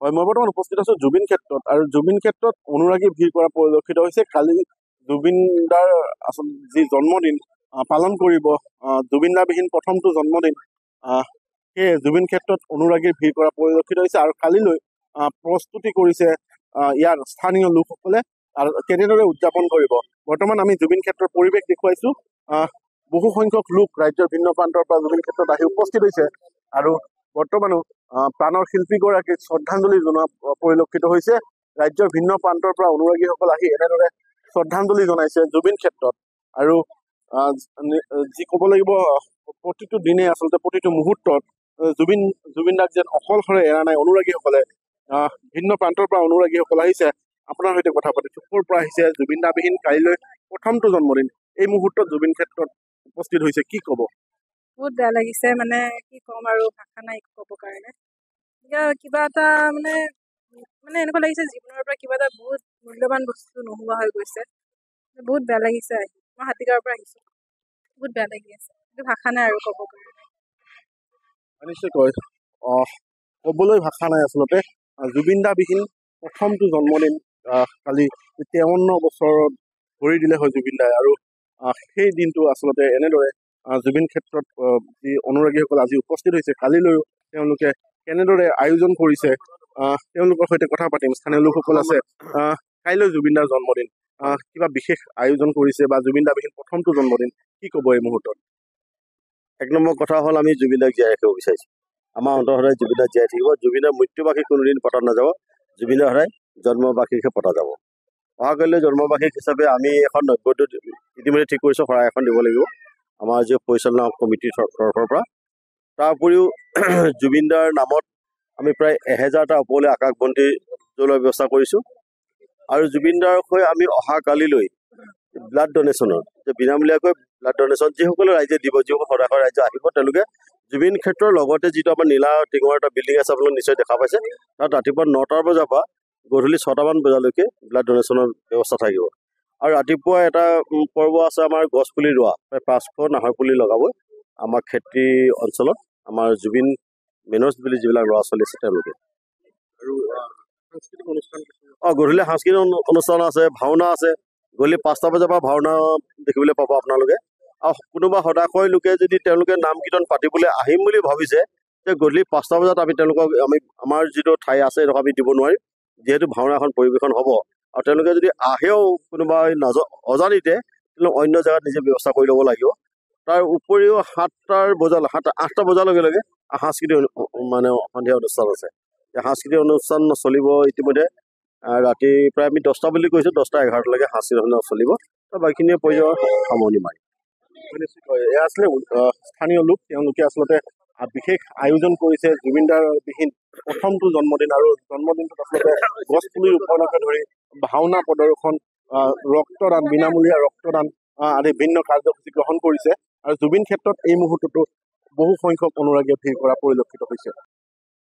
হয়, মই বৰ্তমান উপস্থিত আছো জুবিন ক্ষেত্ৰত আৰু জুবিন ক্ষেত্ৰত অনুৰাগী ভিৰ কৰা পৰিলক্ষিত হৈছে। কালি জুবিন দাৰ আচলতে যি জন্মদিন পালন কৰিব, জুবিন দাবিহীন প্ৰথমটো জন্মদিন, সেয়ে জুবিন ক্ষেত্ৰত অনুৰাগীৰ ভিৰ কৰা পৰিলক্ষিত হৈছে আৰু কালিলৈ প্ৰস্তুতি কৰিছে ইয়াৰ স্থানীয় লোকসকলে আৰু কেনেদৰে উদযাপন কৰিব। বৰ্তমান আমি জুবিন ক্ষেত্ৰৰ পৰিৱেশ দেখুৱাইছো। বহু সংখ্যক লোক ৰাজ্যৰ ভিন্ন প্ৰান্তৰ পৰা জুবিন ক্ষেত্ৰত আহি উপস্থিত হৈছে আৰু বৰ্তমানো প্ৰাণৰ শিল্পীগৰাকীক শ্ৰদ্ধাঞ্জলি জনোৱা পৰিলক্ষিত হৈছে। ৰাজ্যৰ ভিন্ন প্ৰান্তৰ পৰা অনুৰাগীসকল আহি এনেদৰে শ্ৰদ্ধাঞ্জলি জনাইছে জুবিন ক্ষেত্ৰত আৰু যি ক'ব লাগিব, প্ৰতিটো দিনে আচলতে প্ৰতিটো মুহূৰ্তত জুবিন দাক যেন অকলশৰে এৰা নাই অনুৰাগীসকলে। ভিন্ন প্ৰান্তৰ পৰা অনুৰাগীসকল আহিছে। আপোনাৰ সৈতে কথা পাতিছো, ক'ৰ পৰা আহিছে? জুবিন দাবিহীন কাইলৈ প্ৰথমটো জন্মদিন, এই মুহূৰ্তত জুবিন ক্ষেত্ৰত উপস্থিত হৈছে, কি ক'ব? বহুত বেয়া লাগিছে, মানে কি ক'ম আৰু, ভাষা নাই ক'ব কাৰণে। এতিয়া কিবা এটা মানে এনেকুৱা লাগিছে জীৱনৰ পৰা কিবা এটা বহুত মূল্যৱান বস্তু নোহোৱা হৈ গৈছে। বহুত বেয়া লাগিছে আহি। মই হাতীগাঁৱৰ পৰা আহিছো, বহুত বেয়া লাগি আছে, কিন্তু ভাষা নাই আৰু ক'ব কাৰণে। নিশ্চয়কৈ ক'বলৈ ভাষা নাই আচলতে। জুবিন দাবিহীন প্ৰথমটো জন্মদিন, কালি 53 বছৰত ভৰি দিলে হয় জুবিন দাই আৰু সেই দিনটো আচলতে এনেদৰে জুবিন ক্ষেত্ৰত যি অনুৰাগীসকল আজি উপস্থিত হৈছে, কালিলৈও তেওঁলোকে কেনেদৰে আয়োজন কৰিছে তেওঁলোকৰ সৈতে কথা পাতিম। স্থানীয় লোকসকল আছে। কাইলৈ জুবিন দাৰ জন্মদিন, কিবা বিশেষ আয়োজন কৰিছে বা জুবিন দাবিহীন প্ৰথমটো জন্মদিন, কি ক'ব এই মুহূৰ্তত? এক নম্বৰ কথা হ'ল, আমি জুবিন দাক জীয়াই ৰাখিব বিচাৰিছোঁ। আমাৰ অন্তৰ সদায় জুবিন দাক জীয়াই থাকিব। জুবিনৰ মৃত্যুবাৰ্ষিক কোনোদিন পতা নাযাব, জুবিনৰ সদায় জন্মবাৰ্ষিকহে পতা যাব। অহাকালিলৈ জন্মবাৰ্ষিক হিচাপে আমি এখন নব্বৈটো ইতিমধ্যে ঠিক কৰিছোঁ, শৰাই এখন দিব লাগিব আমাৰ যি পৰিচালনা কমিটিৰ তৰফৰ পৰা। তাৰ উপৰিও জুবিন দাৰ নামত আমি প্ৰায় 1000টা ওপৰলৈ আকাশবন্তি জ্বলোৱাৰ ব্যৱস্থা কৰিছোঁ আৰু জুবিন দাৰ হৈ আমি অহাকালিলৈ ব্লাড ডনেশ্যনৰ, যে বিনামূলীয়াকৈ ব্লাড ডনেশ্যন যিসকলে ৰাইজে দিব, যিসকল সদায় ৰাইজে আহিব, তেওঁলোকে জুবিন ক্ষেত্ৰৰ লগতে যিটো আমাৰ নীলা টিঙৰ এটা বিল্ডিং আছে, আপোনালোকে নিশ্চয় দেখা পাইছে, তাত ৰাতিপুৱা 9টা বজাৰ পৰা গধূলি 6টামান বজালৈকে ব্লাড ডনেশ্যনৰ ব্যৱস্থা থাকিব। আৰু ৰাতিপুৱা এটা পৰ্ব আছে আমাৰ গছ পুলি ৰোৱা, প্ৰায় 500 নাহৰ পুলি লগাব আমাৰ খেতি অঞ্চলত, আমাৰ জুবিন মেনৰ্ছ বুলি যিবিলাক ল'ৰা ছোৱালী আছে তেওঁলোকে। আৰু সাংস্কৃতিক অনুষ্ঠান, গধূলি সাংস্কৃতিক অনুষ্ঠান আছে, ভাওনা আছে। গধূলি 5টা বজাৰ পৰা ভাওনা দেখিবলৈ পাব আপোনালোকে। আৰু কোনোবা হতাশয় লোকে যদি তেওঁলোকে নাম কীৰ্তন পাতিবলৈ আহিম বুলি ভাবিছে, যে গধূলি 5টা বজাত আমাৰ যিটো ঠাই আছে সেইটো আমি দিব নোৱাৰিম, যিহেতু ভাওনা এখন পৰিৱেশন হ'ব। আৰু তেওঁলোকে যদি আহেও কোনোবা অজানিতে, তেওঁলোকে অন্য জেগাত নিজে ব্যৱস্থা কৰি ল'ব লাগিব। তাৰ উপৰিও 8টা বজাৰ লগে লগে সাংস্কৃতিক সন্ধিয়া অনুষ্ঠান আছে। সাংস্কৃতিক অনুষ্ঠান চলিব ইতিমধ্যে। ৰাতি প্ৰায় আমি 10টা বুলি কৈছোঁ, 10টা 11টালৈকে সাংস্কৃতিক অনুষ্ঠান চলিব। বাকীখিনিয়ে পৰ্যায়ৰ সামৰণি মাৰিম। এয়া আছিলে স্থানীয় লোক, তেওঁলোকে আচলতে বিশেষ আয়োজন কৰিছে জুবিন দাৰ বিহীন প্ৰথমটো জন্মদিন আৰু জন্মদিনটোত আচলতে গছ পুলি ৰোপণকে ধৰি ভাওনা প্ৰদৰ্শন, ৰক্তদান, বিনামূলীয়া ৰক্তদান আদি ভিন্ন কাৰ্যসূচী গ্ৰহণ কৰিছে আৰু জুবিন ক্ষেত্ৰত এই মুহূৰ্ততো বহু সংখ্যক অনুৰাগীয়ে ভিৰ কৰা পৰিলক্ষিত হৈছে।